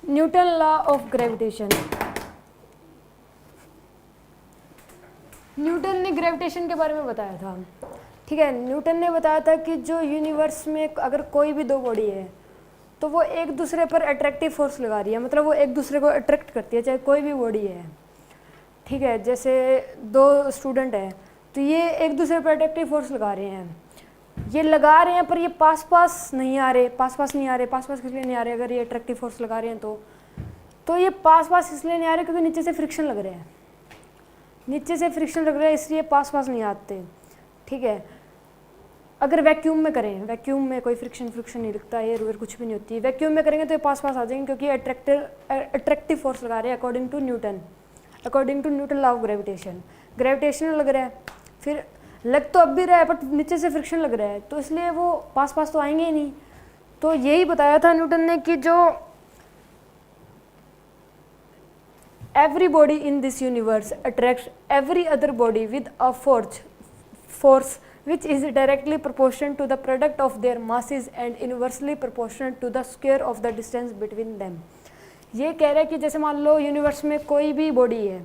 Newton law of gravitation. Newton ने gravitation के बारे में बताया था। ठीक है, न्यूटन ने बताया था कि जो यूनिवर्स में अगर कोई भी दो बॉडी है तो वो एक दूसरे पर अट्रैक्टिव फोर्स लगा रही है, मतलब वो एक दूसरे को अट्रैक्ट करती है, चाहे कोई भी बॉडी है। ठीक है, जैसे दो स्टूडेंट हैं तो ये एक दूसरे पर अट्रैक्टिव फोर्स लगा रहे हैं, ये लगा रहे हैं पर ये पास पास नहीं आ रहे, पास पास इसलिए नहीं आ रहे अगर ये अट्रैक्टिव फोर्स लगा रहे हैं तो ये पास पास इसलिए नहीं आ रहे क्योंकि नीचे से फ्रिक्शन लग रहे हैं, नीचे से फ्रिक्शन लग रहा है इसलिए पास पास नहीं आते। ठीक है, अगर वैक्यूम में करें, वैक्यूम में कोई फ्रिक्शन नहीं लगता, एयर वेयर कुछ भी नहीं होती, वैक्यूम में करेंगे तो ये पास पास आ जाएंगे क्योंकि अट्रैक्टिव फोर्स लगा रहे हैं according to Newton law of gravitation. Gravitation लग रहा है, फिर लग तो अब भी रहा है बट नीचे से फ्रिक्शन लग रहा है तो इसलिए वो पास पास तो आएंगे ही नहीं। तो यही बताया था न्यूटन ने कि जो every body in this universe attracts every other body with a force which is directly proportional to the product of their masses and inversely proportional to the square of the distance between them। ये कह रहा है कि जैसे मान लो universe में कोई भी बॉडी है,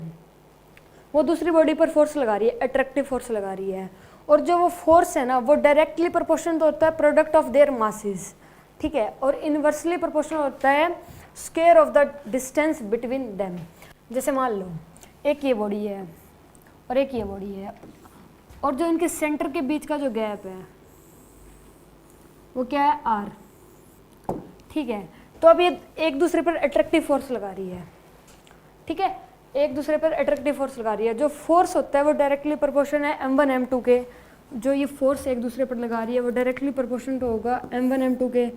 वो दूसरी बॉडी पर फोर्स लगा रही है, अट्रैक्टिव फोर्स लगा रही है, और जो वो फोर्स है ना वो डायरेक्टली प्रोपोर्शनल होता है प्रोडक्ट ऑफ देयर मासेस। ठीक है, और इनवर्सली प्रोपोर्शनल होता है square of the distance between them. जैसे मान लो एक ये बॉडी है और एक ये बॉडी है, और जो इनके सेंटर के बीच का जो गैप है वो क्या है, आर। ठीक है, तो अब ये एक दूसरे पर अट्रैक्टिव फोर्स लगा रही है। ठीक है, एक दूसरे पर अट्रैक्टिव फोर्स लगा रही है, जो फोर्स होता है वो डायरेक्टली प्रोपोर्शनल है m1 m2 के। जो ये फोर्स एक दूसरे पर लगा रही है वो डायरेक्टली प्रोपोर्शनल तो होगा m1 m2 के,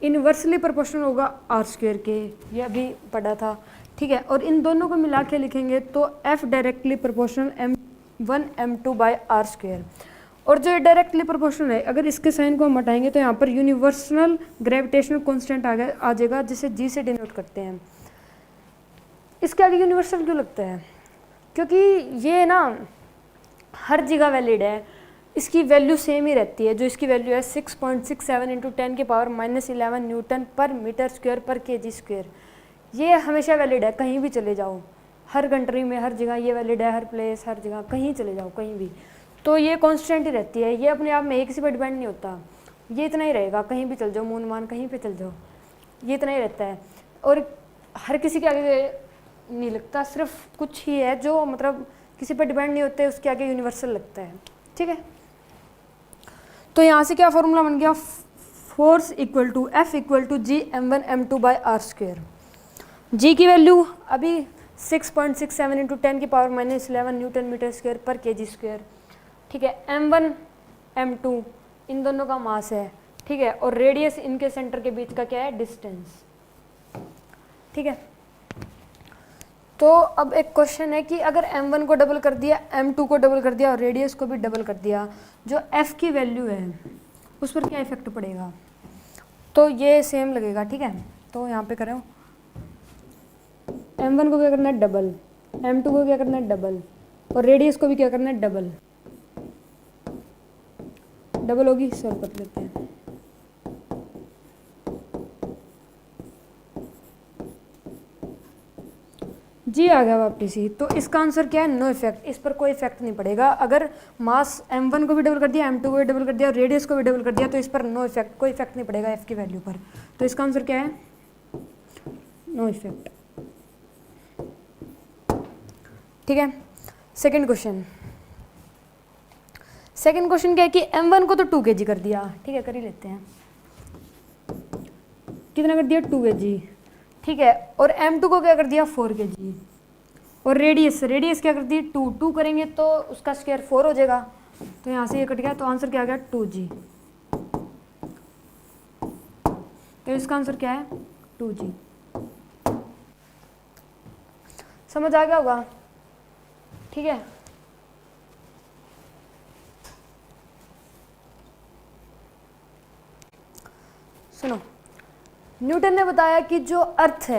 इनवर्सली प्रोपोर्शनल होगा आर स्क्वायर के, ये अभी पढ़ा था। ठीक है, और इन दोनों को मिला के लिखेंगे तो f directly proportional m1 m2 by are square. और जो डायरेक्टली प्रोपोर्शनल है, अगर इसके साइन को हम हटाएंगे तो यहाँ पर यूनिवर्सल ग्रेविटेशनल कांस्टेंट आ जाएगा, जिसे g से डिनोट करते हैं। इसके आगे यूनिवर्सल क्यों लगता है, क्योंकि ये ना हर जगह वैलिड है, इसकी वैल्यू सेम ही रहती है। जो इसकी वैल्यू है 6.67 इंटू 10 की पावर -11 न्यूटन पर मीटर स्क्वायर पर केजी स्क्वायर, ये हमेशा वैलिड है, कहीं भी चले जाओ, हर कंट्री में हर जगह ये वैलिड है, हर प्लेस हर जगह कहीं चले जाओ कहीं भी, तो ये कांस्टेंट ही रहती है, ये अपने आप में एक किसी पर डिपेंड नहीं होता, ये इतना ही रहेगा, कहीं भी चल जाओ, मून मान कहीं पे चल जाओ, ये इतना ही रहता है। और हर किसी के आगे नहीं लगता, सिर्फ कुछ ही है जो मतलब किसी पर डिपेंड नहीं होते, उसके आगे यूनिवर्सल लगता है। ठीक है, तो यहाँ से क्या फॉर्मूला बन गया, force equal to F equal to G m1 m2 by are square. G की वैल्यू अभी 6.67 इंटू 10 की पावर -11 न्यूटन मीटर स्क्वायर पर केजी स्क्वायर। ठीक है, m1 m2 इन दोनों का मास है। ठीक है, और रेडियस इनके सेंटर के बीच का क्या है, डिस्टेंस। ठीक है, तो अब एक क्वेश्चन है कि अगर m1 को डबल कर दिया, m2 को डबल कर दिया और रेडियस को भी डबल कर दिया, जो f की वैल्यू है उस पर क्या इफेक्ट पड़ेगा, तो ये सेम लगेगा। ठीक है, तो यहाँ पे करें, m1 को क्या करना है डबल, m2 को क्या करना है डबल, और रेडियस को भी क्या करना है डबल, डबल होगी, सॉल्व कर लेते हैं। जी आ गया वापस ही, तो इसका आंसर क्या है, नो इफेक्ट, इस पर कोई इफेक्ट नहीं पड़ेगा। अगर मास m1 को भी डबल कर दिया, m2 को भी डबल कर दिया और रेडियस को भी डबल कर दिया तो इस पर नो इफेक्ट, कोई इफेक्ट नहीं पड़ेगा f की वैल्यू पर। तो इसका आंसर क्या है, नो इफेक्ट। ठीक है, सेकंड क्वेश्चन क्या है कि m1 को तो 2 kg कर दिया। ठीक है, कर ही लेते हैं, कितना कर दिया, 2 kg। ठीक है, और m2 को क्या कर दिया, 4 kg, और रेडियस क्या कर दी, 2 करेंगे तो उसका स्क्वायर 4 हो जाएगा, तो यहाँ से ये कट गया, तो आंसर क्या आ गया, 2g। तो इसका आंसर क्या है, 2g। समझ आ गया होगा। ठीक है, सुनो, न्यूटन ने बताया कि जो अर्थ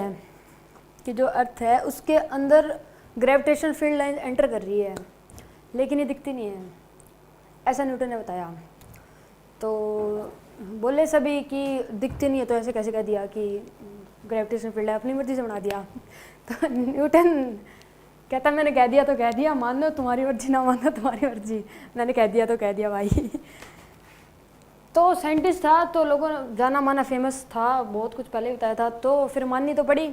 है उसके अंदर ग्रेविटेशन फील्ड लाइन एंटर कर रही है लेकिन ये दिखती नहीं है, ऐसा न्यूटन ने बताया। तो बोले सभी कि दिखती नहीं है, तो ऐसे कैसे कह दिया कि ग्रेविटेशन फील्ड है, अपनी मर्जी से बना दिया। तो न्यूटन कहता मैंने कह दिया तो कह दिया, मान लो तुम्हारी मर्जी, ना मानो तुम्हारी मर्जी, मैंने कह दिया तो कह दिया भाई। तो साइंटिस्ट था, तो लोगों ने जाना माना फेमस था, बहुत कुछ पहले बताया था, तो फिर माननी तो पड़ी।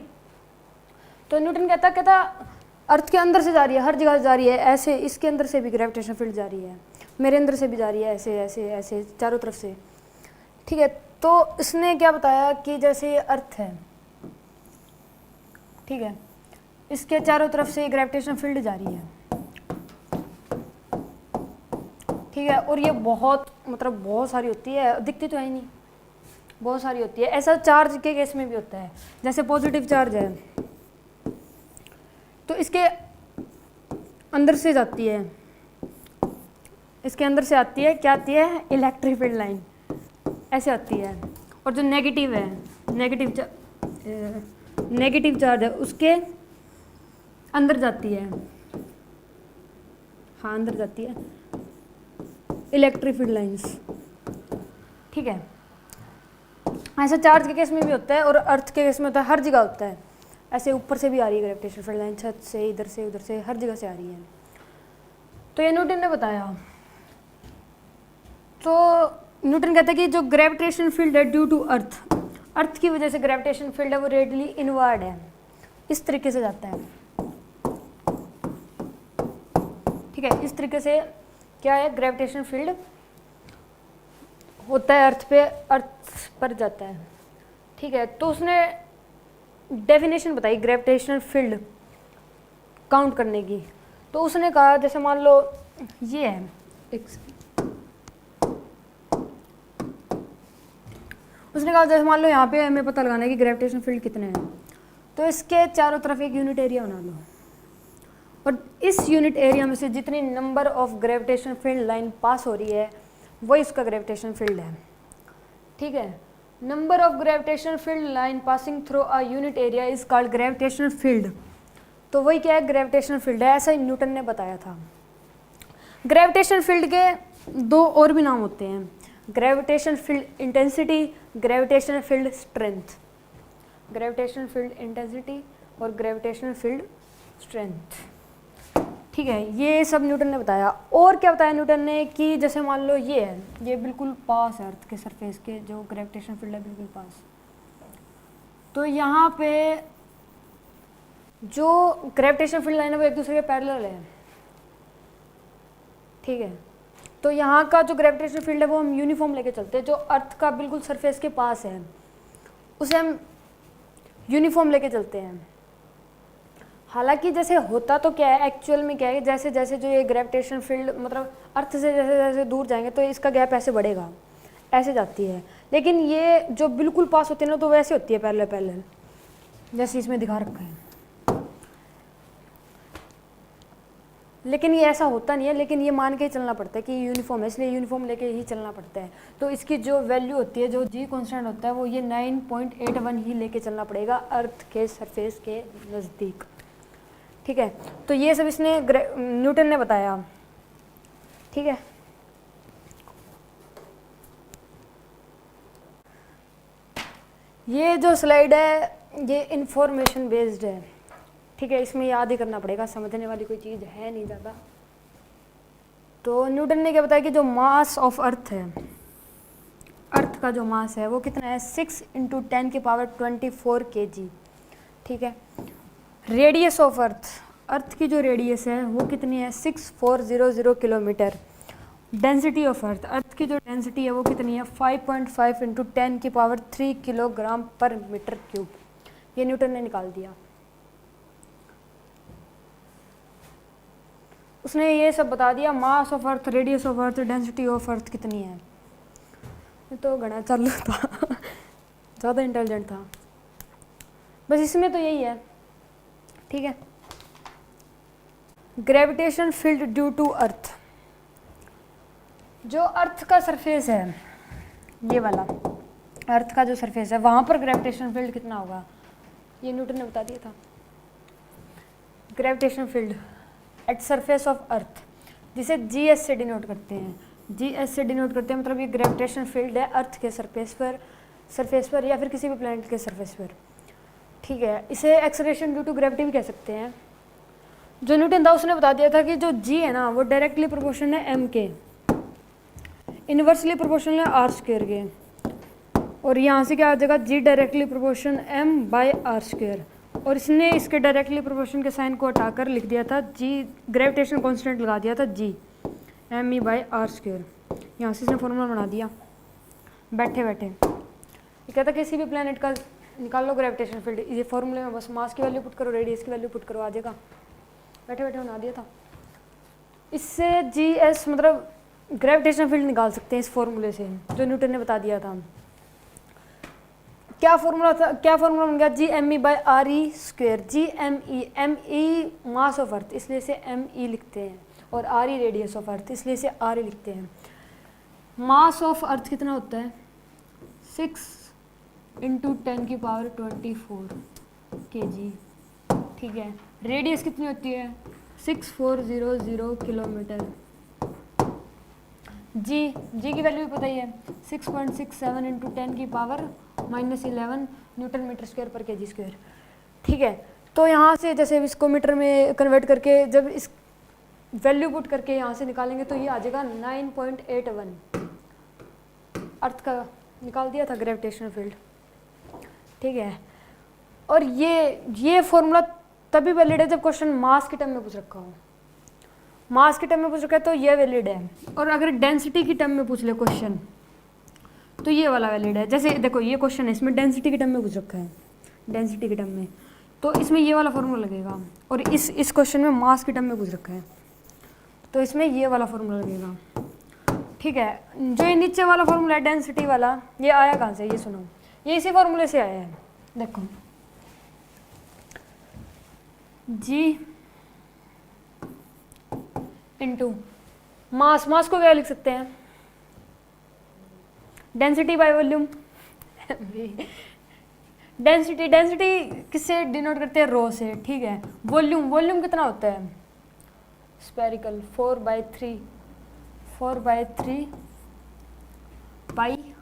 तो न्यूटन कहता अर्थ के अंदर से जा रही है, हर जगह से जा रही है, ऐसे इसके अंदर से भी ग्रेविटेशन फील्ड जा रही है, मेरे अंदर से भी जा रही है, ऐसे ऐसे ऐसे चारों तरफ से। ठीक है, तो इसने क्या बताया कि जैसे ये अर्थ है, ठीक है, इसके चारों तरफ से ग्रेविटेशन फील्ड जा रही है, ठीक है, और ये बहुत सारी होती है, दिखती तो है ही नहीं, बहुत सारी होती है। ऐसा चार्ज के केस में भी होता है, जैसे पॉजिटिव चार्ज है तो इसके अंदर से जाती है, इसके अंदर से आती है, क्या आती है, इलेक्ट्रिक फील्ड लाइन ऐसे आती है। और जो नेगेटिव है, नेगेटिव चार्ज है, उसके अंदर जाती है, हाँ अंदर जाती है इलेक्ट्रिक फील्ड लाइंस। ठीक है, ऐसा चार्ज के केस में भी होता है और अर्थ के केस में होता है, हर जगह होता है। ऐसे ऊपर से भी आ रही है ग्रेविटेशन फील्ड लाइन, छत से, इधर से, उधर से, हर जगह से आ रही है। तो ये न्यूटन ने बताया। तो न्यूटन कहता है कि जो ग्रेविटेशन फील्ड है ड्यू टू अर्थ की वजह से ग्रेविटेशन फील्ड है वो रेडियली इनवर्ड है, इस तरीके से जाता है। ठीक है, इस तरीके से क्या है, ग्रेविटेशन फील्ड होता है अर्थ पर जाता है। ठीक है, तो उसने डेफिनेशन बताई ग्रेविटेशनल फील्ड काउंट करने की। तो उसने कहा जैसे मान लो ये है, उसने कहा जैसे मान लो यहाँ पे हमें पता लगाना है कि ग्रेविटेशन फील्ड कितने हैं, तो इसके चारों तरफ एक यूनिट एरिया बना लो, और इस यूनिट एरिया में से जितनी number of gravitation field line pass हो रही है वही इसका ग्रेविटेशन फील्ड है। ठीक है, number of gravitation field line passing through a unit area is called gravitational field. तो वही क्या है, ग्रेविटेशनल फील्ड है, ऐसा ही न्यूटन ने बताया था। ग्रेविटेशनल फील्ड के दो और भी नाम होते हैं, gravitational field intensity, gravitational field strength. Gravitational field intensity और ग्रेविटेशनल फील्ड स्ट्रेंथ। ठीक है, ये सब न्यूटन ने बताया। और क्या बताया न्यूटन ने कि जैसे मान लो ये है, ये बिल्कुल पास है अर्थ के सरफेस के, जो ग्रेविटेशन फील्ड है बिल्कुल पास, तो यहाँ पे जो ग्रेविटेशन फील्ड लाइन है वो एक दूसरे के पैरेलल है। ठीक है, तो यहाँ का जो ग्रेविटेशन फील्ड है वो हम यूनिफॉर्म लेके चलते हैं, जो अर्थ का बिल्कुल सरफेस के पास है उसे हम यूनिफॉर्म लेके चलते हैं। हालांकि जैसे होता तो क्या है, एक्चुअल में क्या है, जैसे जैसे जो ये ग्रेविटेशन फील्ड मतलब अर्थ से जैसे जैसे दूर जाएंगे तो इसका गैप ऐसे बढ़ेगा, ऐसे जाती है। लेकिन ये जो बिल्कुल पास होती है ना तो वैसे होती है पैरेलल पैरेलल, जैसे इसमें दिखा रखा है। लेकिन ये ऐसा होता नहीं है, लेकिन ये मान के ही चलना पड़ता है कि यूनिफॉर्म है, इसलिए यूनिफॉर्म लेके ही चलना पड़ता है। तो इसकी जो वैल्यू होती है, जो जी कॉन्स्टेंट होता है, वो ये 9.81 ही लेके चलना पड़ेगा अर्थ के सरफेस के नज़दीक। ठीक है, तो ये सब इसने न्यूटन ने बताया। ठीक है, ये जो स्लाइड है ये इंफॉर्मेशन बेस्ड है। ठीक है, इसमें याद ही करना पड़ेगा, समझने वाली कोई चीज़ है नहीं ज़्यादा। तो न्यूटन ने क्या बताया कि जो मास ऑफ अर्थ है, अर्थ का जो मास है वो कितना है, 6 × 10⁻24 kg। ठीक है, रेडियस ऑफ अर्थ की जो रेडियस है वो कितनी है, 6400 किलोमीटर। डेंसिटी ऑफ अर्थ की जो डेंसिटी है वो कितनी है, 5.5 × 10⁻³ किलोग्राम पर मीटर क्यूब। ये न्यूटन ने निकाल दिया। उसने ये सब बता दिया, मास of earth, radius of earth, density of earth कितनी है। तो घना चालू था, ज़्यादा इंटेलिजेंट था। बस इसमें तो यही है। ठीक है, gravitation field due to earth. जो अर्थ का सरफेस है, ये वाला अर्थ का जो सरफेस है, वहाँ पर ग्रेविटेशन फील्ड कितना होगा, ये न्यूटन ने बता दिया था। Gravitation field at surface of अर्थ, जिसे GS से डिनोट करते हैं, GS से डिनोट करते हैं, मतलब ये ग्रेविटेशन फील्ड है अर्थ के सरफेस पर या फिर किसी भी प्लैनेट के सरफेस पर। ठीक है, इसे एक्सेलरेशन ड्यू टू ग्रेविटी भी कह सकते हैं। जो न्यूटन था उसने बता दिया था कि जो जी है ना वो डायरेक्टली प्रोपोर्शनल है एम के, इन्वर्सली प्रोपोर्शनल है आर स्क्वायर के, और यहाँ से क्या आ जाएगा G directly proportion M by are square, और इसने इसके डायरेक्टली प्रोपोर्शन के साइन को हटाकर लिख दिया था जी, ग्रेविटेशन कांस्टेंट लगा दिया था G M E by are square. यहाँ से इसने फॉर्मूला बना दिया बैठे बैठे। ये कहता है किसी भी प्लेनेट का निकाल लो ग्रेविटेशन फील्ड, ये फॉर्मूले में बस मास की वैल्यू पुट करो, रेडियस की वैल्यू पुट करो, आ जाएगा। बैठे बैठे बना दिया था। इससे जी एस मतलब ग्रेविटेशन फील्ड निकाल सकते हैं इस फॉर्मूले से, जो न्यूटन ने बता दिया था। क्या फॉर्मूला था, क्या फॉर्मूला बन गया, G M E by R E square. G M E mass of earth, इसलिए इसे एम ई लिखते हैं, और R E radius of earth, इसलिए इसे आर ई लिखते हैं। मास ऑफ अर्थ कितना होता है, 6 × 10⁻24 kg। ठीक है, रेडियस कितनी होती है, 6400 किलोमीटर। जी की वैल्यू भी पता ही है, 6.67 × 10⁻⁻11 न्यूटन मीटर स्क्वायर पर kg स्क्वायर। ठीक है, तो यहाँ से जैसे इसको मीटर में कन्वर्ट करके जब इस वैल्यू पुट करके यहाँ से निकालेंगे तो ये आ जाएगा 9.81। अर्थ का निकाल दिया था ग्रेविटेशनल फील्ड। ठीक है, और ये फॉर्मूला तभी वैलिड है जब क्वेश्चन मास के टर्म में पूछ रखा हो। मास के टर्म में पूछ रखा है तो ये वैलिड है, और अगर डेंसिटी की टर्म में पूछ ले क्वेश्चन तो ये वाला वैलिड है। जैसे देखो ये क्वेश्चन है, इसमें डेंसिटी की टर्म में पूछ रखा है, डेंसिटी की टर्म में, तो इसमें ये वाला फॉर्मूला लगेगा, और इस क्वेश्चन में मास की टर्म में पूछ रखा है तो इसमें ये वाला फॉर्मूला लगेगा। ठीक है, जो ये नीचे वाला फॉर्मूला है डेंसिटी वाला, ये आया कहाँ से, ये सुनो, ये इसी फॉर्मूले से आया है। देखो जी इंटू मास को क्या लिख सकते हैं, डेंसिटी बाय वॉल्यूम। डेंसिटी किससे डिनोट करते हैं, रो से। ठीक है, वॉल्यूम कितना होता है, स्पेरिकल 4/3 पाई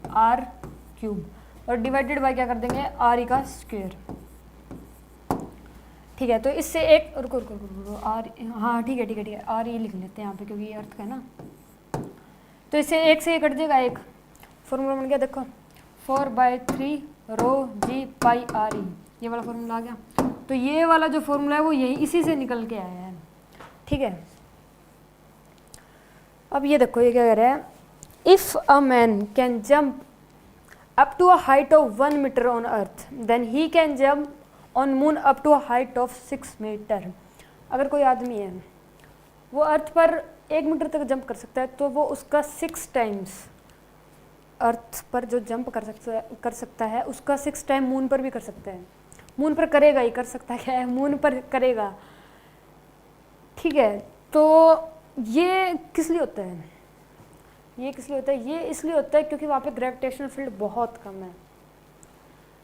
आर क्यूब, और डिवाइडेड बाय क्या कर देंगे, आर ई का स्क्वायर। ठीक है, तो इससे एक रुको आर, हाँ ठीक है आर ई लिख लेते हैं यहाँ पे क्योंकि ये अर्थ का है ना। तो इससे एक से ये कट जाएगा, एक फॉर्मूला बन गया। देखो 4/3 रो जी पाई आर ई, ये वाला फॉर्मूला आ गया। तो ये वाला जो फॉर्मूला है वो यही इसी से निकल के आया है। ठीक है, अब ये देखो ये क्या कह रहा है, if a man can jump up to a height of 1 metre on earth then he can jump on moon up to a height of 6 metre. अगर कोई आदमी है वो अर्थ पर 1 मीटर तक जंप कर सकता है तो वो उसका 6 टाइम्स अर्थ पर जो जंप कर सकता है उसका 6 टाइम मून पर भी कर सकता है। मून पर करेगा ही, कर सकता है क्या है, मून पर करेगा। ठीक है, तो ये किस लिए होता है, ये इसलिए होता है क्योंकि वहाँ पे ग्रेविटेशनल फील्ड बहुत कम है।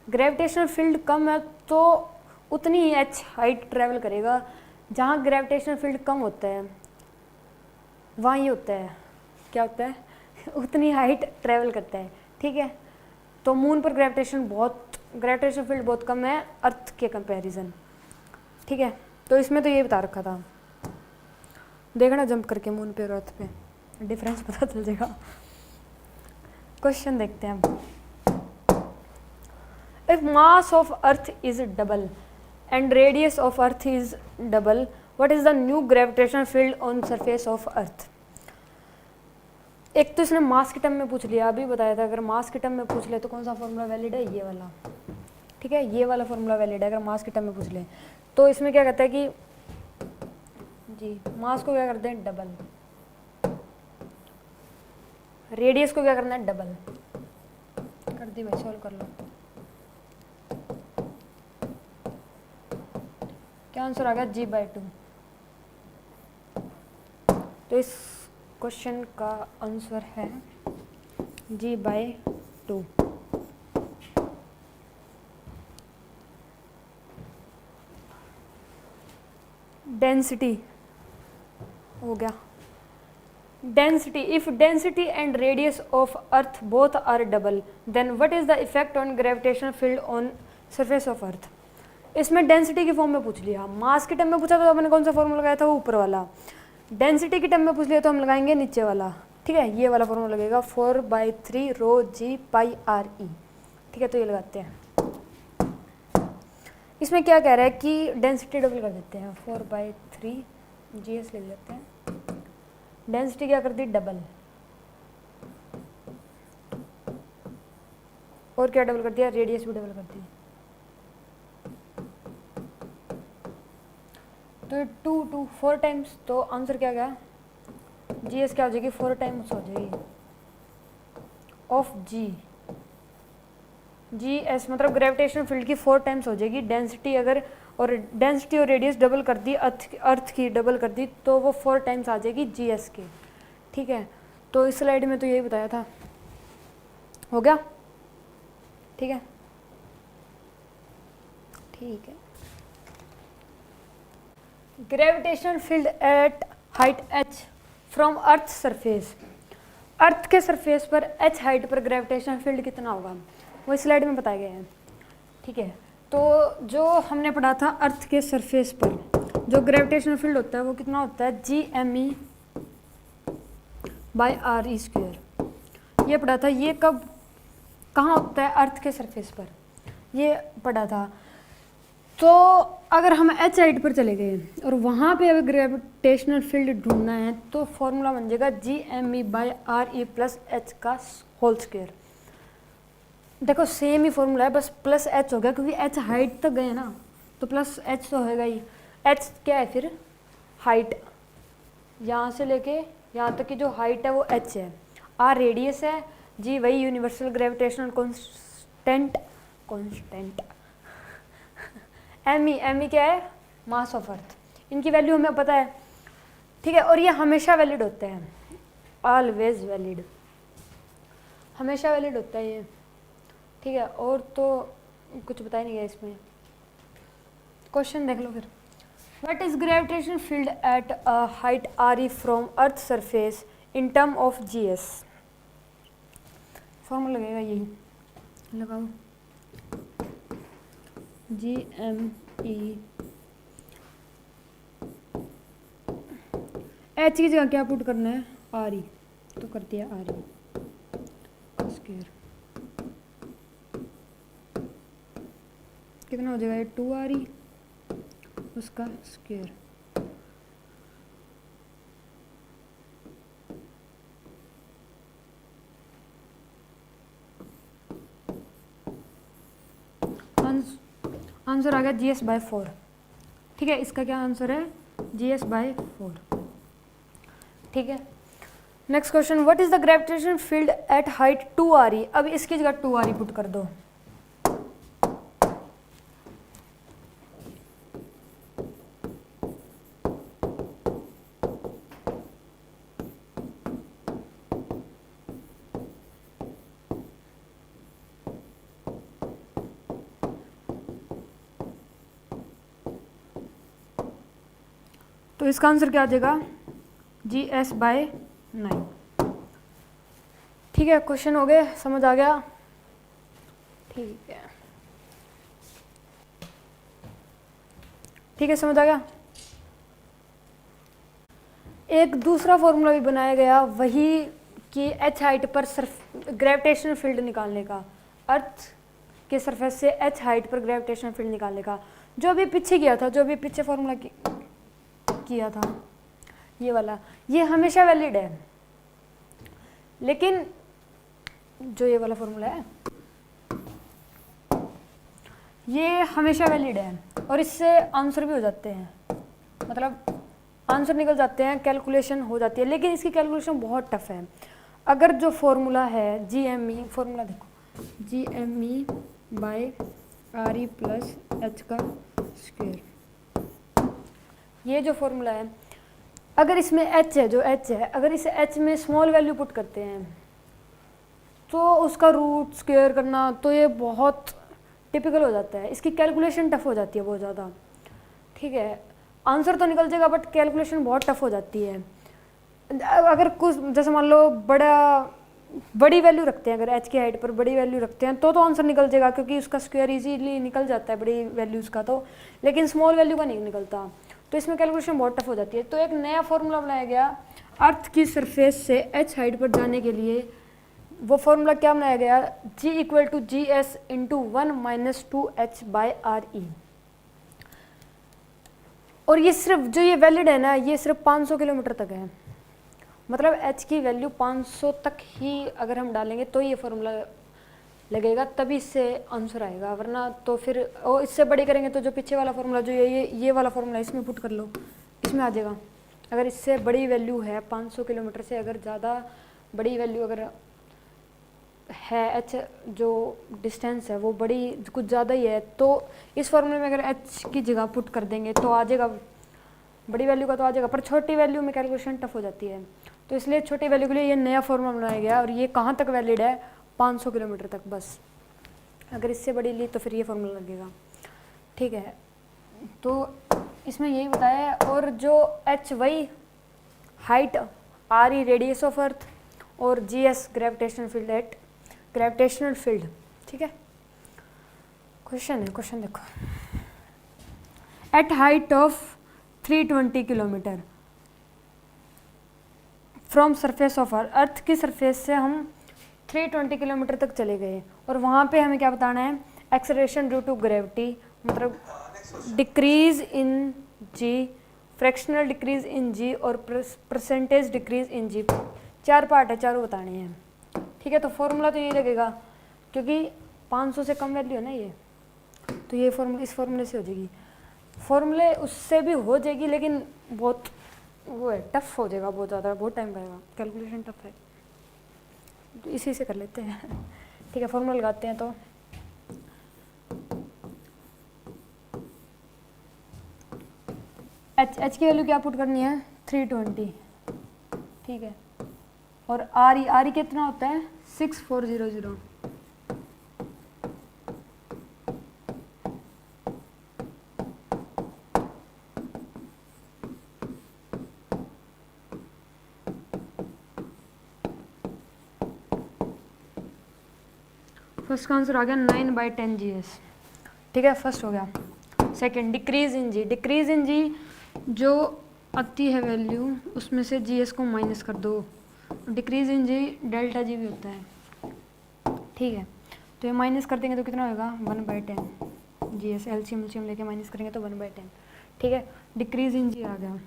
ग्रेविटेशनल फील्ड कम है तो उतनी ही h हाइट ट्रैवल करेगा। जहाँ ग्रेविटेशनल फील्ड कम होता है वहाँ ये होता है, क्या होता है, उतनी हाइट ट्रैवल करता है। ठीक है, तो मून पर ग्रेविटेशनल फील्ड बहुत कम है अर्थ के कंपैरिजन। ठीक है, तो इसमें तो ये बता रखा था, देखना जंप करके मून पे और अर्थ पे डिफरेंस पता चल जाएगा। क्वेश्चन देखते हैं अब। If mass of earth is double and radius of earth is double, what is the new gravitational field on surface of अर्थ। एक तो इसने मास के टर्म में पूछ लिया, अभी बताया था अगर मास के टर्म में पूछ ले तो कौन सा फॉर्मूला वैलिड है, ये वाला। ठीक है, ये वाला फॉर्मूला वैलिड है अगर मास के टर्म में पूछ ले। तो इसमें क्या कहता है कि जी मास को क्या करते हैं डबल, रेडियस को क्या करना है डबल। कर दी भाई, सॉल्व कर लो। क्या आंसर आ गया, g/2। तो इस क्वेश्चन का आंसर है g/2। डेंसिटी हो गया, density, if density and radius of earth both are double then what is the effect on gravitational field on surface of earth. इसमें डेंसिटी की फॉर्म में पूछ लिया, मास के टर्म में पूछा तो हमने कौन सा फॉर्मूला लगाया था, वो ऊपर वाला। डेंसिटी के टर्म में पूछ लिया तो हम लगाएंगे नीचे वाला, ठीक है, ये वाला फॉर्मूला लगेगा 4/3 रो जी पाई आर ई, ठीक है। तो ये लगाते हैं। इसमें क्या कह रहा है कि डेंसिटी डबल कर देते हैं, 4/3 जी एस लिख लेते हैं। डेंसिटी क्या कर दी, डबल, और क्या डबल कर दिया, रेडियस भी डबल कर दी। तो 2 4 टाइम्स, तो आंसर क्या गया, जी एस क्या हो जाएगी, 4 टाइम्स हो जाएगी ऑफ जी। जी एस मतलब ग्रेविटेशनल फील्ड की 4 टाइम्स हो जाएगी डेंसिटी। अगर और डेंसिटी और रेडियस डबल कर दी, अर्थ की डबल कर दी, तो वो 4 टाइम्स आ जाएगी जी एस की, ठीक है। तो इस स्लाइड में तो यही बताया था, हो गया, ठीक है, ठीक है। Gravitational field at height h from earth surface, earth के सरफेस पर h हाइट पर ग्रेविटेशनल फील्ड कितना होगा, वो स्लाइड में बताया गया है, ठीक है। तो जो हमने पढ़ा था अर्थ के सरफेस पर जो ग्रेविटेशनल फील्ड होता है वो कितना होता है, GME/RE², ये पढ़ा था। ये कब कहाँ होता है, अर्थ के सरफेस पर, ये पढ़ा था। तो अगर हम h हाइट पर चले गए और वहाँ पे अगर ग्रेविटेशनल फील्ड ढूंढना है तो फॉर्मूला बन जाएगा GME/RE + h का होल स्क्वायर। देखो सेम ही फॉर्मूला है, बस प्लस h हो गया क्योंकि h हाइट तक गए ना, तो प्लस h तो होगा ही। h क्या है फिर, हाइट, यहाँ से लेके यहाँ तक की जो हाइट है वो h है, r रेडियस है, g वही यूनिवर्सल ग्रेविटेशनल कांस्टेंट, me क्या है, मास ऑफ अर्थ। इनकी वैल्यू हमें पता है, ठीक है। और ये हमेशा वैलिड होते हैं, ऑलवेज वैलिड, हमेशा वैलिड होता है ये, ठीक है। और तो कुछ बता ही नहीं गया इसमें, क्वेश्चन देख लो फिर। What is gravitational field at a height RE from earth surface in term of GS, formula लगेगा यही, लगाओ GME, h की जगह क्या पुट करना है, RE, तो कर दिया RE स्क्वायर, कितना हो जाएगा, 2RE उसका स्क्वायर। आंसर आ गया GS/4, ठीक है। इसका क्या आंसर है, GS/4, ठीक है। Next question, what is the gravitational field at height 2RE, अब इसकी जगह 2RE पुट कर दो। तो इसका आंसर क्या आ जाएगा, GS/9, ठीक है। क्वेश्चन हो गए, समझ आ गया, ठीक है, ठीक है, समझ आ गया। एक दूसरा फॉर्मूला भी बनाया गया वही कि h हाइट पर ग्रेविटेशनल फील्ड निकालने का, अर्थ के सरफेस से h हाइट पर ग्रेविटेशनल फील्ड निकालने का, जो अभी पीछे किया था, जो अभी पीछे फॉर्मूला किया था, ये वाला, ये हमेशा वैलिड है। लेकिन जो ये वाला फॉर्मूला है ये हमेशा वैलिड है और इससे आंसर भी हो जाते हैं, मतलब आंसर निकल जाते हैं, कैलकुलेशन हो जाती है, लेकिन इसकी कैलकुलेशन बहुत टफ है। अगर जो फॉर्मूला है GME, फॉर्मूला देखो, GME/RE + h का स्क्वायर, ये जो फॉर्मूला है, अगर इसमें h है, जो h है, अगर इसे h में स्मॉल वैल्यू पुट करते हैं तो उसका रूट स्क्वायर करना, तो ये बहुत टिपिकल हो जाता है, इसकी कैलकुलेशन टफ हो जाती है बहुत ज़्यादा, ठीक है। आंसर तो निकल जाएगा बट कैलकुलेशन बहुत टफ हो जाती है। अगर कुछ जैसे मान लो बड़ा बड़ी वैल्यू रखते हैं, अगर एच की हाइट पर बड़ी वैल्यू रखते हैं तो आंसर निकल जाएगा, क्योंकि उसका स्क्वायर इजीली निकल जाता है बड़ी वैल्यूज़ का, तो लेकिन स्मॉल वैल्यू का नहीं निकलता, तो इसमें कैलकुलेशन बहुत टफ हो जाती है। तो एक नया फॉर्मूला बनाया गया अर्थ की सरफेस से एच हाइट पर जाने के लिए। वो फॉर्मूला क्या बनाया गया, G equal to G S into 1 minus 2h/RE। और ये सिर्फ जो ये वैलिड है ना, ये सिर्फ 500 किलोमीटर तक है, मतलब h की वैल्यू 500 तक ही अगर हम डालेंगे तो ये फॉर्मूला लगेगा, तभी इससे आंसर आएगा, वरना तो फिर और इससे बड़ी करेंगे तो जो पीछे वाला फॉर्मूला जो ये वाला फॉर्मूला इसमें पुट कर लो, इसमें आ जाएगा। अगर इससे बड़ी वैल्यू है 500 किलोमीटर से अगर ज़्यादा बड़ी वैल्यू अगर है h जो डिस्टेंस है वो बड़ी कुछ ज़्यादा ही है, तो इस फॉर्मूले में अगर h की जगह पुट कर देंगे तो आ जाएगा, बड़ी वैल्यू का तो आ जाएगा, पर छोटी वैल्यू में कैलकुलेशन टफ हो जाती है, तो इसलिए छोटी वैल्यू के लिए ये नया फॉर्मूला बनाया गया। और ये कहाँ तक वैलिड है, 500 किलोमीटर तक बस, अगर इससे बड़ी ली तो फिर ये फॉर्मूला लगेगा, ठीक है। तो इसमें यही बताया है। और जो h वही height, RE radius of earth, और GS gravitational field at gravitational field, ठीक है। क्वेश्चन है, क्वेश्चन देखो, at height of 320 kilometre from surface of earth की सरफेस से हम 320 किलोमीटर तक चले गए, और वहाँ पे हमें क्या बताना है, एक्सेलरेशन ड्यू टू ग्रेविटी, मतलब decrease in g, fractional decrease in g और परसेंटेज डिक्रीज इन g, 4 पार्ट है, चारों बताने हैं, ठीक है। तो फॉर्मूला तो यही लगेगा, क्योंकि 500 से कम वैल्यू है ना ये, तो ये फॉर्मूला इस फॉर्मूले से हो जाएगी, फॉर्मूले उससे भी हो जाएगी लेकिन बहुत वो है, टफ हो जाएगा, बहुत ज़्यादा, बहुत टाइम लगेगा, कैलकुलेशन टफ है, तो इसी से कर लेते हैं, ठीक है। फॉर्मूला लगाते हैं, तो एच की वैल्यू क्या पुट करनी है, 320, ठीक है। और RE कितना होता है, 6400, फर्स्ट का आंसर आ गया 9/10 GS, ठीक है, फर्स्ट हो गया। Second, decrease in G, decrease in G जो आती है वैल्यू उसमें से GS को माइनस कर दो, decrease in ji delta G भी होता है, ठीक है। तो ये माइनस कर देंगे तो कितना होगा, 1/10 GS, एलसीएम लेके माइनस करेंगे तो 1/10, ठीक है। डिक्रीज इन जी आ गया।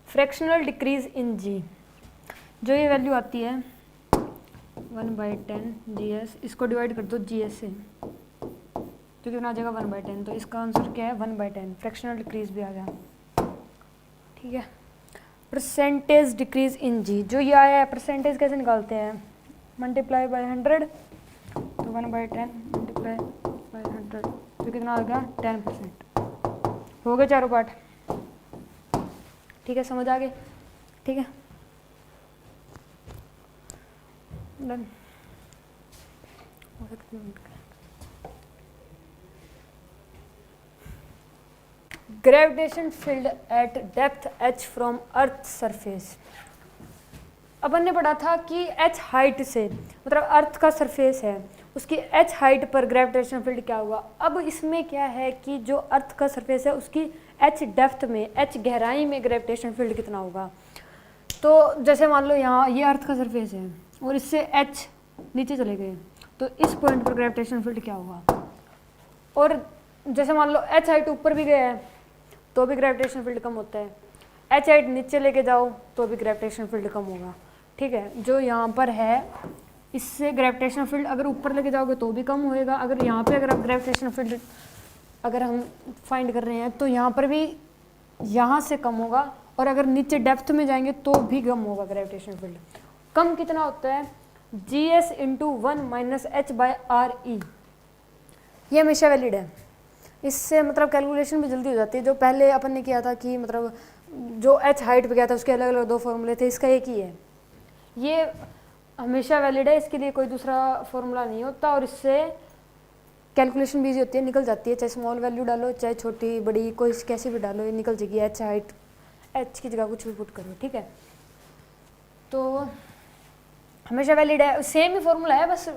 फ्रैक्शनल डिक्रीज इन जी, जो ये वैल्यू आती है 1/10 GS, इसको डिवाइड कर दो GS से, तो कितना आ जाएगा 1/10, तो इसका आंसर क्या है 1/10, फ्रैक्शनल डिक्रीज भी आ गया, ठीक है। परसेंटेज डिक्रीज इन जी, जो ये आया है परसेंटेज कैसे निकालते हैं, मल्टीप्लाई बाय 100, तो 1/10 मल्टीप्लाई बाय 100, तो कितना आ गया 10%, हो गए चारों पार्ट, ठीक है, समझ आ गए, ठीक है, done. Gravitation field at depth h from earth surface, अपन ने पढ़ा था कि h हाइट से, मतलब अर्थ का सरफेस है उसकी h हाइट पर ग्रेविटेशन फील्ड क्या हुआ। अब इसमें क्या है कि जो अर्थ का सरफेस है उसकी h डेप्थ में, h गहराई में ग्रेविटेशन फील्ड कितना होगा। तो जैसे मान लो यहाँ ये अर्थ का सरफेस है और इससे h नीचे चले गए, तो इस पॉइंट पर ग्रेविटेशन फील्ड क्या होगा। और जैसे मान लो h हाइट ऊपर भी गया है तो भी ग्रेविटेशन फील्ड कम होता है, h हाइट नीचे लेके जाओ तो भी ग्रेविटेशन फील्ड कम होगा, ठीक है। जो यहाँ पर है इससे ग्रेविटेशन फील्ड अगर ऊपर लेके जाओगे तो भी कम होएगा, अगर यहाँ पे अगर आप ग्रेविटेशन फील्ड अगर हम फाइंड कर रहे हैं तो यहाँ पर भी यहाँ से कम होगा, और अगर नीचे डेप्थ में जाएंगे तो भी कम होगा ग्रेविटेशन फील्ड। कम कितना होता है, GS इंटू 1 माइनस h/RE, ये हमेशा वैलिड है। इससे मतलब कैलकुलेशन भी जल्दी हो जाती है। जो पहले अपन ने किया था कि मतलब जो h हाइट पे गया था उसके अलग अलग 2 फॉर्मूले थे, इसका एक ही है, ये हमेशा वैलिड है, इसके लिए कोई दूसरा फॉर्मूला नहीं होता, और इससे कैलकुलेशन भी ईजी होती है, निकल जाती है, चाहे स्मॉल वैल्यू डालो चाहे छोटी बड़ी कोई कैसी भी डालो ये निकल जाएगी। h हाइट, h की जगह कुछ भी पुट करो, ठीक है। तो हमेशा वैलिड है, सेम ही फॉर्मूला है, बस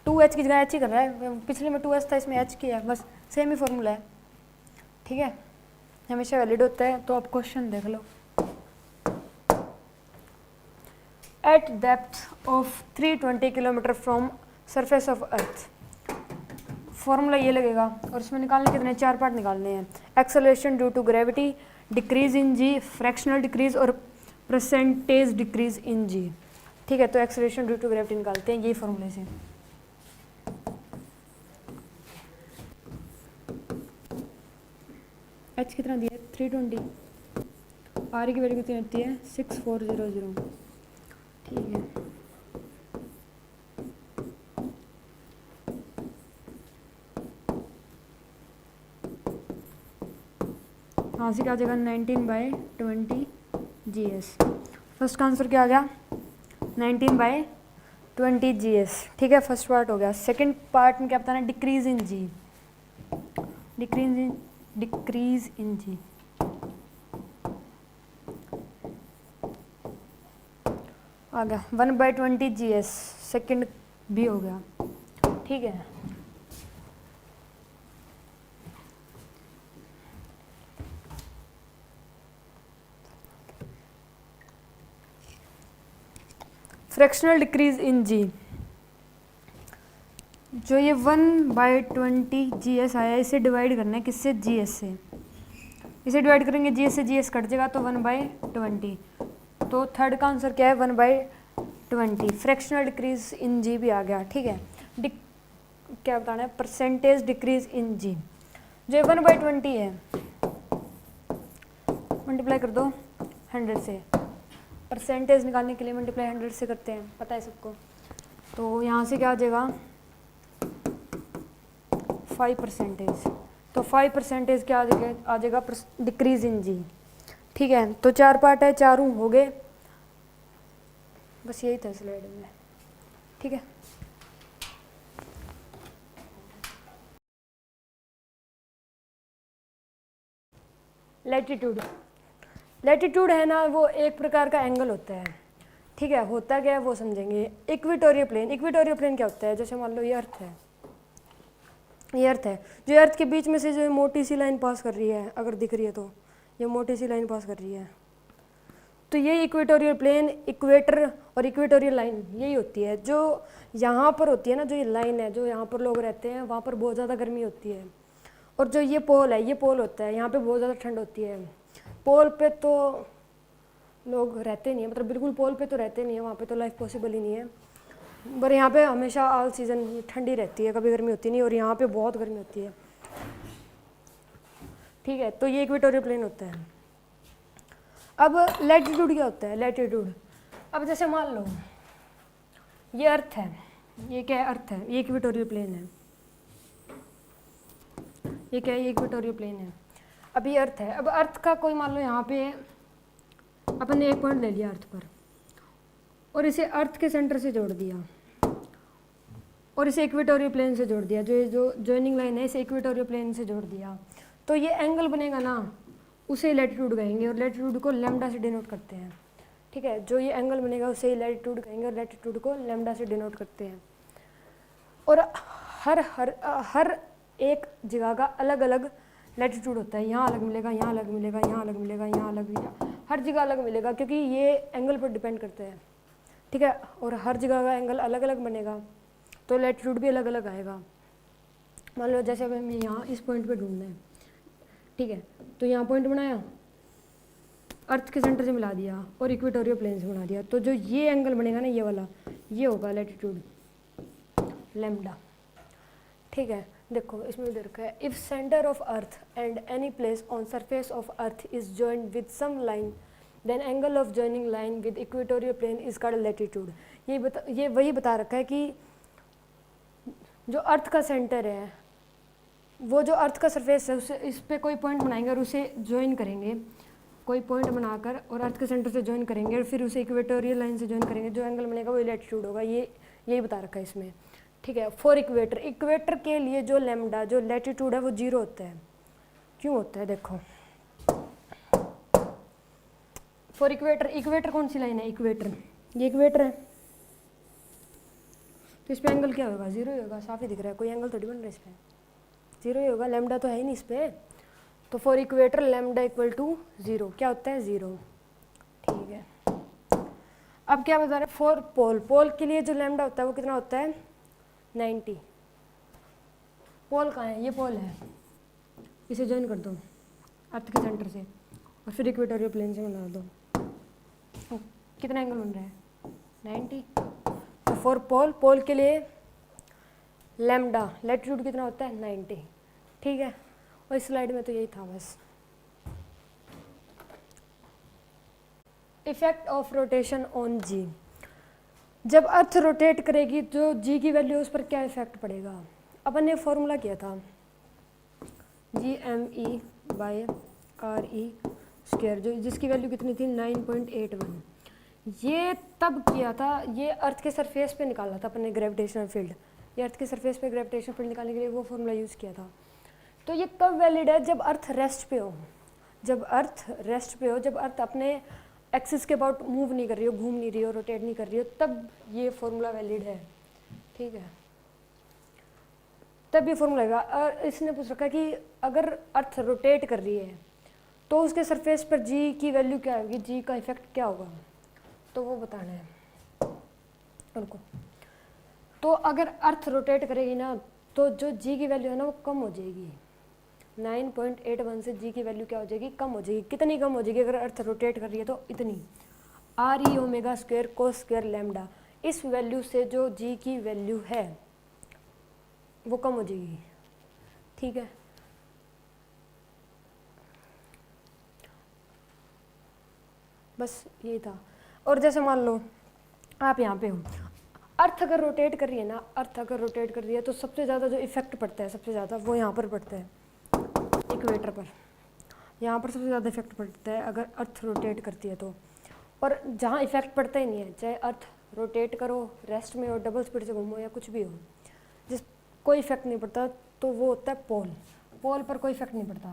2h की जगह h ही कर रहा है, पिछले में 2h था इसमें h किया है, बस सेम ही फॉर्मूला है, ठीक है, हमेशा वैलिड होता है। तो आप क्वेश्चन देख लो, at depth of 320 kilometre from surface of earth, formula ये लगेगा और इसमें निकालने कितने, 4 पार्ट निकालने हैं। Acceleration due to gravity, decrease in G, fractional decrease और परसेंटेज डिक्रीज इन जी, ठीक है। तो एक्सेलरेशन ड्यू टू ग्रेविटी निकालते हैं, यही फॉर्मूले से। एच कितना दिया है 320, आर की वैल्यू कितनी आती है 6400, ठीक है। यहाँ से क्या आ जाएगा 19/20 GS। फर्स्ट का आंसर क्या आ गया 19/20 GS, ठीक है, फर्स्ट पार्ट हो गया। सेकंड पार्ट में क्या बताना, decrease in G, decrease in जी आ गया 1/20 GS, सेकंड भी हो गया, ठीक है। फ्रैक्शनल डिक्रीज इन जी, जो ये 1/20 GS आया, इसे डिवाइड करना है किससे, GS से, इसे डिवाइड करेंगे GS से, GS कट जाएगा तो 1/20, तो थर्ड का आंसर क्या है 1/20। फ्रैक्शनल डिक्रीज इन जी भी आ गया, ठीक है। क्या बताना है, परसेंटेज डिक्रीज इन जी, जो 1/20 है, मल्टीप्लाई कर दो 100 से, परसेंटेज निकालने के लिए मल्टीप्लाई 100 से करते हैं, पता है सबको। तो यहाँ से क्या आ जाएगा 5%, तो 5% क्या आ जाएगा डिक्रीज इन जी, ठीक है। तो 4 पार्ट है, चारों हो गए, बस यही था स्लाइड में, ठीक है। लैटिट्यूड, लैटिट्यूड है ना, वो एक प्रकार का एंगल होता है, ठीक है। होता क्या है वो समझेंगे। इक्वेटोरियल प्लेन, इक्वेटोरियल प्लेन क्या होता है, जैसे मान लो ये अर्थ है, ये अर्थ है, जो अर्थ के बीच में से जो मोटी सी लाइन पास कर रही है, अगर दिख रही है तो ये मोटी सी लाइन पास कर रही है, तो ये इक्वेटोरियल प्लेन, इक्वेटर और इक्वेटोरियल लाइन यही होती है। जो यहाँ पर होती है ना, जो ये लाइन है, जो यहाँ पर लोग रहते हैं वहाँ पर बहुत ज़्यादा गर्मी होती है, और जो ये पोल है, ये पोल होता है, यहाँ पे बहुत ज़्यादा ठंड होती है। पोल पे तो लोग रहते नहीं है, मतलब बिल्कुल पोल पे तो रहते नहीं है, वहाँ पे तो लाइफ पॉसिबल ही नहीं है। पर यहाँ पे हमेशा ऑल सीज़न ठंडी रहती है, कभी गर्मी होती नहीं, और यहाँ पे बहुत गर्मी होती है, ठीक है। तो ये इक्वेटोरियल प्लेन होता है। अब लैटिट्यूड क्या होता है, लैटिट्यूड, अब जैसे मान लो ये अर्थ है, ये क्या है, अर्थ है, ये इक्वेटोरियल प्लेन है, ये क्या है, ये इक्वेटोरियल प्लेन है। अब ये अर्थ है, अब अर्थ का कोई मान लो यहाँ पे अपन ने एक पॉइंट ले लिया अर्थ पर, और इसे अर्थ के सेंटर से जोड़ दिया, और इसे इक्वेटोरियल प्लेन से जोड़ दिया, जो जॉइनिंग लाइन है इसे इक्वेटोरियल प्लेन से जोड़ दिया, तो ये एंगल बनेगा ना, उसे लैटिट्यूड कहेंगे, और लैटिट्यूड को लैम्डा से डिनोट करते हैं, ठीक है। जो ये एंगल बनेगा उसे लैटिट्यूड कहेंगे, और लैटिट्यूड को लैम्डा से डिनोट करते हैं। और हर एक जगह का अलग अलग लैटिट्यूड होता है, यहाँ अलग मिलेगा, यहाँ अलग मिलेगा, यहाँ अलग मिलेगा, यहाँ अलग मिलेगा, हर जगह अलग मिलेगा, क्योंकि ये एंगल पर डिपेंड करते हैं, ठीक है। और हर जगह का एंगल अलग अलग बनेगा, तो लैटिट्यूड भी अलग अलग आएगा। मान लो जैसे हमें यहाँ इस पॉइंट पे ढूंढना है, ठीक है, तो यहाँ पॉइंट बनाया, अर्थ के सेंटर से मिला दिया और इक्वेटोरियल प्लेन से बना दिया, तो जो ये एंगल बनेगा ना, ये वाला, ये होगा लैटिट्यूड लैम्डा, ठीक है। देखो इसमें दे रखा है, if centre of earth and any place on surface of earth is joined with some line, then angle of joining line with equatorial plane is called latitude. ये वही बता रखा है कि जो अर्थ का सेंटर है, वो जो अर्थ का सरफेस है, उसे इस पे कोई पॉइंट बनाएंगे और उसे ज्वाइन करेंगे, कोई पॉइंट बनाकर और अर्थ के सेंटर से ज्वाइन करेंगे, और फिर उसे इक्वेटोरियल लाइन से ज्वाइन करेंगे, जो एंगल बनेगा वो लैटिट्यूड होगा। यही बता रखा है इसमें, ठीक है। फॉर इक्वेटर, इक्वेटर के लिए जो लैम्डा, जो लैटिट्यूड है वो 0 होता है। क्यों होता है, देखो फॉर इक्वेटर, इक्वेटर कौन सी लाइन है, इक्वेटर, ये इक्वेटर है, तो इस पे एंगल क्या होगा, जीरो ही होगा, साफ ही दिख रहा है, कोई एंगल थोड़ी बन रहा है इस पे, जीरो ही होगा, लैम्डा तो है ही नहीं इस पे। तो for equator lambda equal to zero, क्या होता है, जीरो। ठीक है, अब क्या बता रहे, फॉर पोल, पोल के लिए जो लैम्डा होता है वो कितना होता है, 90। पोल कहाँ है, ये पोल है, इसे ज्वाइन कर दो अर्थ के सेंटर से और फिर इक्वेटोरियल प्लेन से बना दो, तो कितना एंगल बन रहा है, 90। तो फॉर पोल, पोल के लिए लैम्डा लैटिट्यूड कितना होता है, 90। ठीक है, और इस स्लाइड में तो यही था बस। इफेक्ट ऑफ रोटेशन ऑन जी, जब अर्थ रोटेट करेगी तो जी की वैल्यू उस पर क्या इफेक्ट पड़ेगा। अपन ने फॉर्मूला किया था GME बाय RE स्क्वायर, जो जिसकी वैल्यू कितनी थी, 9.81। ये तब किया था, ये अर्थ के सरफेस पे निकाला था अपन ने ग्रेविटेशनल फील्ड, ये अर्थ के सरफेस पे ग्रेविटेशनल फील्ड निकालने के लिए वो फॉर्मूला यूज़ किया था। तो ये कब वैलिड है, जब अर्थ रेस्ट पे हो, जब अर्थ रेस्ट पे हो, जब अर्थ अपने एक्सिस के अबाउट मूव नहीं कर रही हो, घूम नहीं रही हो, रोटेट नहीं कर रही हो, तब ये फॉर्मूला वैलिड है। ठीक है, तब ये फॉर्मूला आएगा। और इसने पूछ रखा कि अगर अर्थ रोटेट कर रही है तो उसके सरफेस पर जी की वैल्यू क्या होगी, जी का इफेक्ट क्या होगा, तो वो बताना है उनको। तो अगर अर्थ रोटेट करेगी ना तो जो जी की वैल्यू है ना वो कम हो जाएगी, 9.81 से जी की वैल्यू क्या हो जाएगी, कम हो जाएगी। कितनी कम हो जाएगी, अगर अर्थ रोटेट कर रही है तो इतनी, RE omega square cos square lambda, इस वैल्यू से जो जी की वैल्यू है वो कम हो जाएगी। ठीक है, बस यही था। और जैसे मान लो आप यहाँ पे हो, अर्थ अगर रोटेट कर रही है ना, अर्थ अगर रोटेट कर रही है तो सबसे ज़्यादा जो इफेक्ट पड़ता है, सबसे ज़्यादा वो यहाँ पर पड़ता है, इक्वेटर पर, यहाँ पर सबसे ज़्यादा इफेक्ट पड़ता है अगर अर्थ रोटेट करती है तो। और जहाँ इफेक्ट पड़ता ही नहीं है, चाहे अर्थ रोटेट करो, रेस्ट में हो, डबल स्पीड से घूमो या कुछ भी हो, जिस कोई इफेक्ट नहीं पड़ता, तो वो होता है पोल। पोल पर कोई इफेक्ट नहीं पड़ता,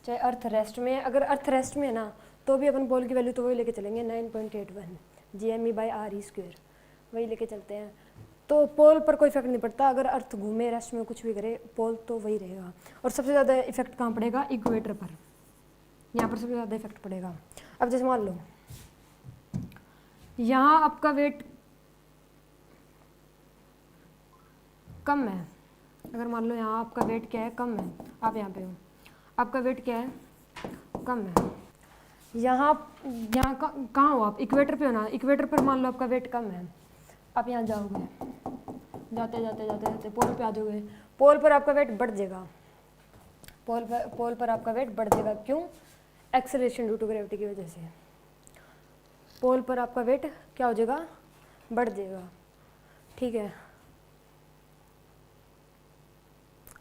चाहे अर्थ रेस्ट में है। अगर अर्थ रेस्ट में है ना तो भी अपन पोल की वैल्यू तो वही लेके चलेंगे, 9.81 GME बाय RE स्क्वायर, वही लेके चलते हैं। तो पोल पर कोई इफेक्ट नहीं पड़ता, अगर अर्थ घूमे, रेस्ट में कुछ भी करे, पोल तो वही रहेगा। और सबसे ज़्यादा इफेक्ट कहाँ पड़ेगा, इक्वेटर पर, यहाँ पर सबसे ज़्यादा इफेक्ट पड़ेगा। अब जैसे मान लो यहाँ आपका वेट कम है, अगर मान लो यहाँ आपका वेट क्या है, कम है, आप यहाँ पे हो, आपका वेट क्या है, कम है, यहाँ कहाँ हो आप, इक्वेटर पे हो ना, इक्वेटर पर मान लो आपका वेट कम है, आप यहाँ जाओगे, जाते जाते जाते जाते पोल पे आ जाओगे, पोल पर आपका वेट बढ़ जाएगा, पोल पर आपका वेट बढ़ जाएगा, क्यों, एक्सेलरेशन ड्यू टू ग्रेविटी की वजह से। पोल पर आपका वेट क्या हो जाएगा, बढ़ जाएगा। ठीक है,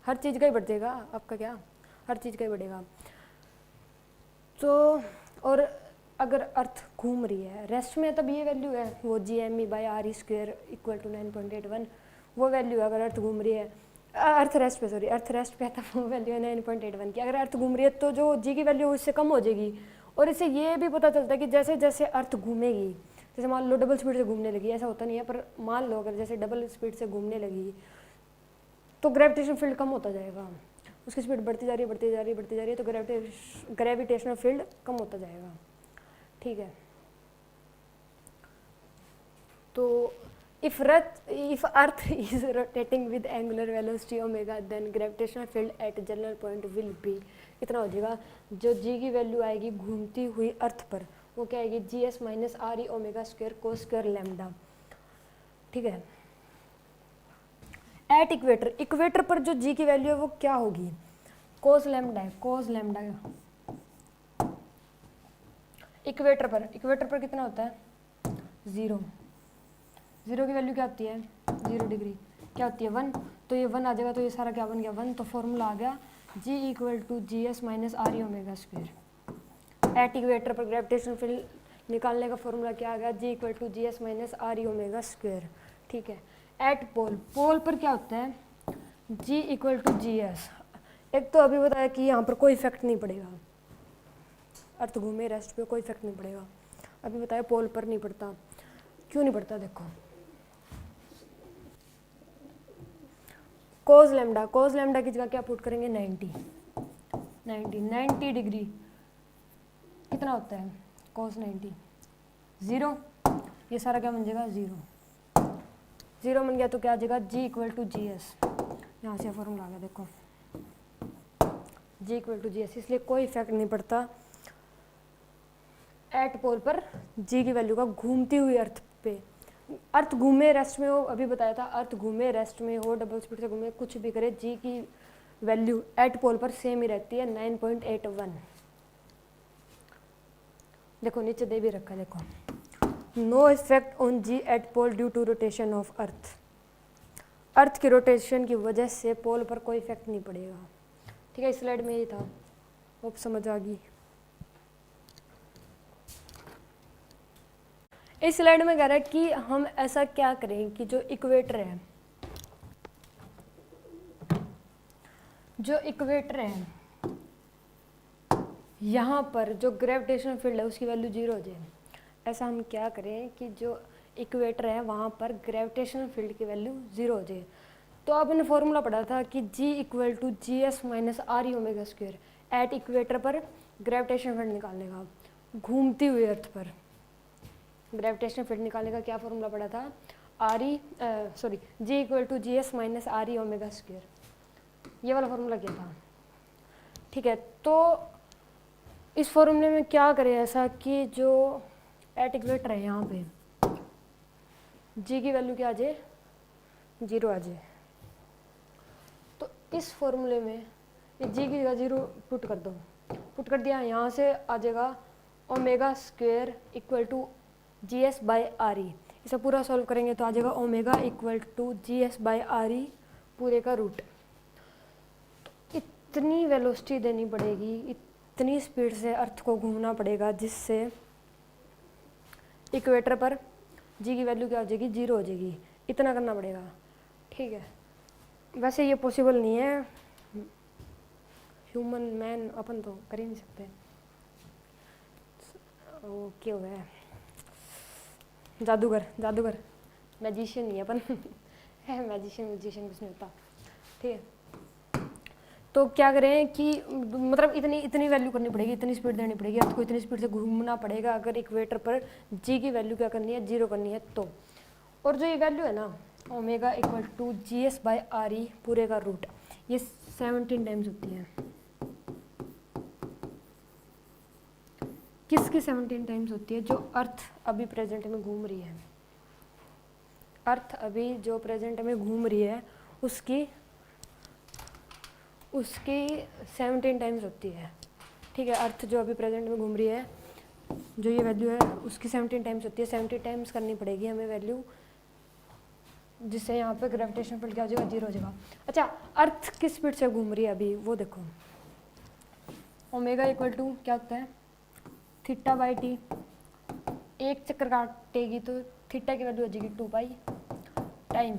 हर चीज़ का ही बढ़ जाएगा आपका, क्या, हर चीज़ का ही बढ़ेगा। तो और अगर अर्थ घूम रही है, रेस्ट में, तब ये वैल्यू है वो GME by RE square equal to 9.81, वो वैल्यू है अगर अर्थ घूम रही है, अर्थ रेस्ट पे, सॉरी अर्थ रेस्ट पे, तब वो वैल्यू है 9.81 की। अगर अर्थ घूम रही है तो जो जी की वैल्यू इससे कम हो जाएगी। और इससे ये भी पता चलता है कि जैसे जैसे अर्थ घूमेगी, जैसे मान लो डबल स्पीड से घूमने लगी, ऐसा होता नहीं है, पर मान लो अगर जैसे डबल स्पीड से घूमने लगी तो ग्रेविटेशन फील्ड कम होता जाएगा, उसकी स्पीड बढ़ती जा रही है, बढ़ती जा रही है, बढ़ती जा रही है, तो ग्रेविटेशनल फील्ड कम होता जाएगा। ठीक है, तो if earth is rotating with angular velocity omega, then gravitational field at general point will be, इतना हो जाएगा। जो जी की वैल्यू आएगी घूमती हुई अर्थ पर, वो क्या आएगी, GS minus RE omega square cos square lambda. ठीक है, एट इक्वेटर, इक्वेटर पर जो जी की वैल्यू है वो क्या होगी, कोस लैम्डा है, कोस लैम्डा। इक्वेटर पर कितना होता है, 0, 0 की वैल्यू क्या होती है, 0 डिग्री, क्या होती है, 1, तो ये 1 आ जाएगा, तो ये सारा क्या बन गया, 1, तो फॉर्मूला आ गया G equal to GS minus RE omega square. At equator पर ग्रेविटेशनल फील्ड निकालने का फॉर्मूला क्या आ गया, G equal to GS minus RE omega square. ठीक है, एट पोल, पोल पर क्या होता है, G इक्वल टू GS। एक तो अभी बताया कि यहाँ पर कोई इफेक्ट नहीं पड़ेगा, अर्थ घूमे रेस्ट पे कोई इफेक्ट नहीं पड़ेगा। अभी बताया पोल पर नहीं पड़ता, क्यों नहीं पड़ता, देखो कोस लैम्डा की जगह क्या पुट करेंगे 90 डिग्री कितना होता है कोस 90 0, ये सारा क्या बन जाएगा 0 बन गया तो क्या आ जाएगा G equal to G S, यहाँ से फॉर्मूला आ गया देखो G equal to G S, इसलिए कोई इफेक्ट नहीं पड़ता एट पोल पर G की वैल्यू का घूमती हुई अर्थ पे। अर्थ घूमे रेस्ट में हो, अभी बताया था अर्थ घूमे रेस्ट में हो डबल स्पीड से घूमे कुछ भी करे G की वैल्यू एट पोल पर सेम ही रहती है 9.81। देखो नीचे दे भी रखा है देखो no effect on G at pole due to rotation of earth की रोटेशन की वजह से पोल पर कोई इफेक्ट नहीं पड़ेगा। ठीक है, इस स्लाइड में यही था, होप समझ आ गई। इस स्लाइड में कह रहा है कि हम ऐसा क्या करें कि जो इक्वेटर है यहाँ पर जो ग्रेविटेशनल फील्ड है उसकी वैल्यू 0 हो जाए। ऐसा हम क्या करें कि जो इक्वेटर है वहाँ पर ग्रेविटेशनल फील्ड की वैल्यू 0 हो जाए। तो आपने फॉर्मूला पढ़ा था कि G equal to G S minus R E omega square at equator पर ग्रेविटेशनल फील्ड निकालने का, घूमती हुई अर्थ पर ग्रेविटेशनल फील्ड निकालने का क्या फॉर्मूला पड़ा था G equal to G S minus R E omega square, ये वाला फॉर्मूला क्या था। ठीक है, तो इस फॉर्मूले में क्या करें ऐसा कि जो एट इक्वेटर है यहाँ पे G की वैल्यू क्या आ जाए 0 आ जाए। तो इस फॉर्मूले में ये G की जगह 0 पुट कर दो, पुट कर दिया, यहाँ से आ जाएगा omega square equal to G S by R E. इसे पूरा सॉल्व करेंगे तो आ जाएगा omega equal to G S by R E पूरे का रूट। तो इतनी वेलोसिटी देनी पड़ेगी, इतनी स्पीड से अर्थ को घूमना पड़ेगा जिससे इक्वेटर पर G की वैल्यू क्या हो जाएगी 0 हो जाएगी, इतना करना पड़ेगा। ठीक है, वैसे ये पॉसिबल नहीं है, ह्यूमन मैन अपन तो कर ही नहीं सकते। ओके हो गया, जादूगर मैजिशियन नहीं है अपन है मैजिशियन कुछ नहीं होता। ठीक है, तो क्या करें कि मतलब इतनी वैल्यू करनी पड़ेगी, इतनी स्पीड देनी पड़ेगी, आपको इतनी स्पीड से घूमना पड़ेगा अगर इक्वेटर पर G की वैल्यू क्या करनी है 0 करनी है तो। और जो ये वैल्यू है ना omega equal to G S by R E पूरे का रूट, ये 17 टाइम्स होती है। किसकी 17 टाइम्स होती है? जो अर्थ अभी प्रेजेंट में घूम रही है, अर्थ अभी जो प्रेजेंट में घूम रही है उसकी 17 टाइम्स होती है। ठीक है, अर्थ जो अभी प्रेजेंट में घूम रही है, जो ये वैल्यू है उसकी 17 टाइम्स होती है। 70 टाइम्स करनी पड़ेगी हमें वैल्यू, जिससे यहाँ पे ग्रेविटेशन फील्ड क्या हो जाएगा 0 हो जाएगा। अच्छा, अर्थ किस स्पीड से घूम रही है अभी वो देखो, ओमेगा इक्वल टू क्या होता है थीटा बाई टी, एक चक्कर काटेगी तो थीटा की वैल्यू हो जाएगी 2 पाई टाइम।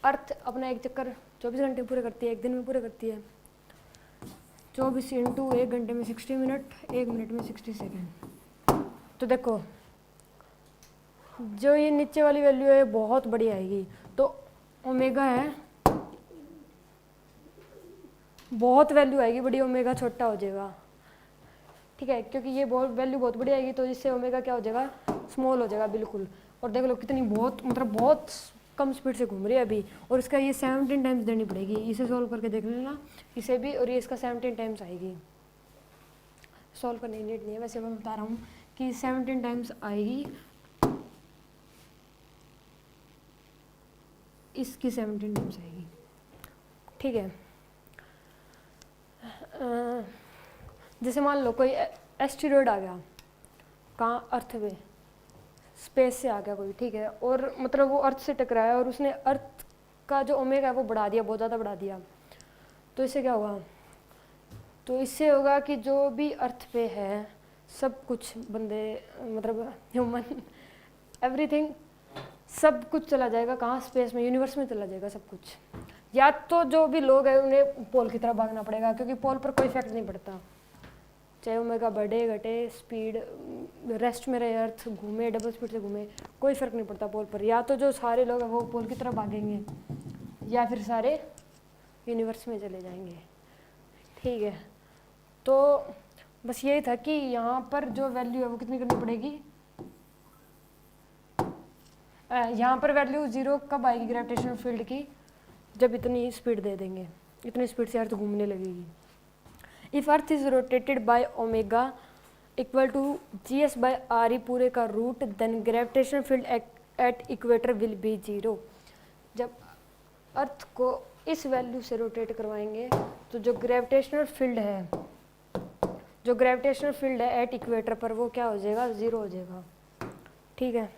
अर्थ अपना एक चक्कर 24 घंटे पूरे करती है, एक दिन में पूरे करती है। 24 इंटू 1 घंटे में 60 मिनट, 1 मिनट में 60 सेकेंड। तो देखो जो ये नीचे वाली वैल्यू है बहुत बड़ी आएगी, तो ओमेगा है बहुत वैल्यू आएगी बड़ी, ओमेगा छोटा हो जाएगा। ठीक है, क्योंकि ये वैल्यू बहुत बड़ी आएगी तो इससे ओमेगा क्या हो जाएगा स्मॉल हो जाएगा बिल्कुल। और देख लो कितनी बहुत कम स्पीड से घूम रही है अभी, और इसका ये 17 टाइम्स देनी पड़ेगी। इसे सॉल्व करके देख लेना इसे भी, और ये इसका 17 टाइम्स आएगी। सॉल्व करने की नीड नहीं है, वैसे मैं बता रहा हूँ कि 17 टाइम्स आएगी, इसकी 17 टाइम्स आएगी। ठीक है, जैसे मान लो कोई एस्टेरॉयड आ गया कहाँ अर्थ पे, स्पेस से आ गया कोई, ठीक है, और मतलब वो अर्थ से टकराया और उसने अर्थ का जो ओमेगा है वो बढ़ा दिया, बहुत ज़्यादा बढ़ा दिया। तो इससे क्या होगा, तो इससे होगा कि जो भी अर्थ पे है सब कुछ बंदे मतलब ह्यूमन एवरीथिंग सब कुछ चला जाएगा कहाँ, स्पेस में, यूनिवर्स में चला जाएगा सब कुछ। या तो जो भी लोग हैं उन्हें पोल की तरफ भागना पड़ेगा, क्योंकि पोल पर कोई इफेक्ट नहीं पड़ता, चाहे ओमेगा बढ़े घटे, स्पीड रेस्ट में रहे, अर्थ घूमे डबल स्पीड से घूमे, कोई फर्क नहीं पड़ता पोल पर। या तो जो सारे लोग हैं वो पोल की तरफ भागेंगे, या फिर सारे यूनिवर्स में चले जाएंगे। ठीक है, तो बस यही था कि यहाँ पर जो वैल्यू है वो कितनी करनी पड़ेगी, यहाँ पर वैल्यू 0 कब आएगी ग्रेविटेशनल फील्ड की, जब इतनी स्पीड दे देंगे, इतनी स्पीड से अर्थ घूमने लगेगी। If earth is rotated by omega equal to GS by RE पूरे का root, then gravitational field at equator will be 0। जब अर्थ को इस वैल्यू से रोटेट करवाएंगे तो जो ग्रेविटेशनल फील्ड है एट इक्वेटर पर वो क्या हो जाएगा, 0 हो जाएगा। ठीक है,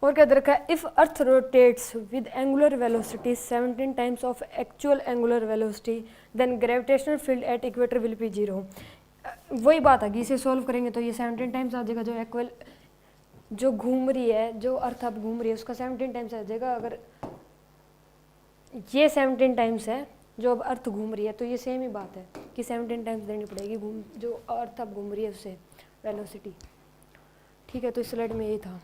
और क्या दे रखा है, if earth rotates with angular velocity 17 times of actual angular velocity, then gravitational field at equator will be 0। वही बात आ गई, इसे सॉल्व करेंगे तो ये 17 टाइम्स आ जाएगा, जो घूम रही है, जो अर्थ अब घूम रही है उसका 17 टाइम्स आ जाएगा। अगर ये 17 टाइम्स है जो अब अर्थ घूम रही है, तो ये सेम ही बात है कि 17 टाइम्स देनी पड़ेगी जो अर्थ अब घूम रही है उससे वेलोसिटी। ठीक है, तो इस स्लाइड में यही था।